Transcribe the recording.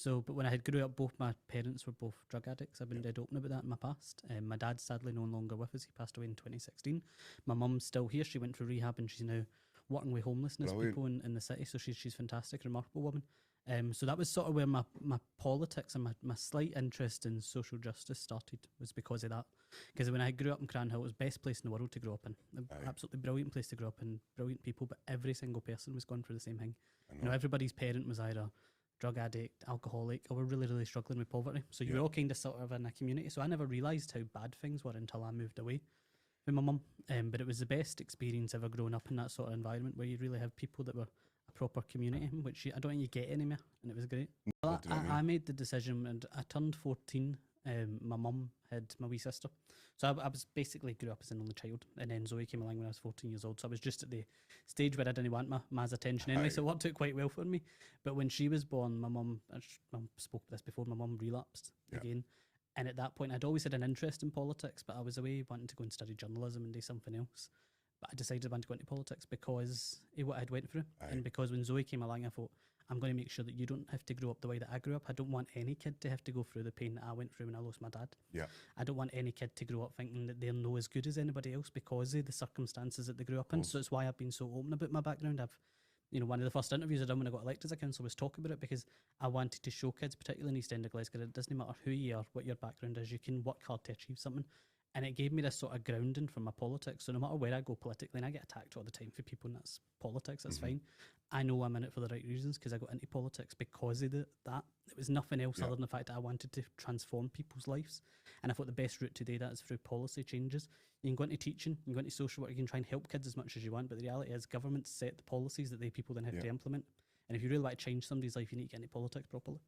But when I had grew up, both my parents were both drug addicts. I've been dead open about that in my past. My dad's sadly no longer with us. He passed away in 2016. My mum's still here. She went through rehab and she's now working with homelessness people in the city. So she's fantastic, remarkable woman. So that was sort of where my politics and my slight interest in social justice started, was because of that. Because when I grew up in Cranhill, it was the best place in the world to grow up in. Absolutely brilliant place to grow up in, brilliant people, but every single person was going through the same thing. You know, everybody's parent was either drug addict, alcoholic, or were really, really struggling with poverty. So you were all kind of sort of in a community. So I never realised how bad things were until I moved away with my mum. But it was the best experience ever growing up in that sort of environment where you really have people that were a proper community, which I don't think you get anymore, and it was great. Well, I made the decision, and I turned 14. My mum had my wee sister, so I was basically grew up as an only child, and then Zoe came along when I was 14 years old. So I was just at the stage where I didn't want my attention anyway. So it worked out quite well for me. But when she was born, my mum, I spoke to this before, my mum relapsed again. And at that point, I'd always had an interest in politics, but I was away wanting to go and study journalism and do something else. But I decided I wanted to go into politics because of what I'd went through. And because when Zoe came along, I thought, I'm going to make sure that you don't have to grow up the way that I grew up. I don't want any kid to have to go through the pain that I went through when I lost my dad. I don't want any kid to grow up thinking that they're no as good as anybody else because of the circumstances that they grew up in. So it's why I've been so open about my background. One of the first interviews I done when I got elected as a councillor was talking about it, because I wanted to show kids, particularly in East End of Glasgow, that it doesn't matter who you are, what your background is, you can work hard to achieve something. And it gave me this sort of grounding from my politics. So no matter where I go politically, and I get attacked all the time for people, and that's politics, that's fine. I know I'm in it for the right reasons, because I got into politics because of that. It was nothing else other than the fact that I wanted to transform people's lives. And I thought the best route to do that is through policy changes. You can go into teaching, you can go into social work, you can try and help kids as much as you want, but the reality is governments set the policies that people then have to implement. And if you really want to change somebody's life, you need to get into politics properly.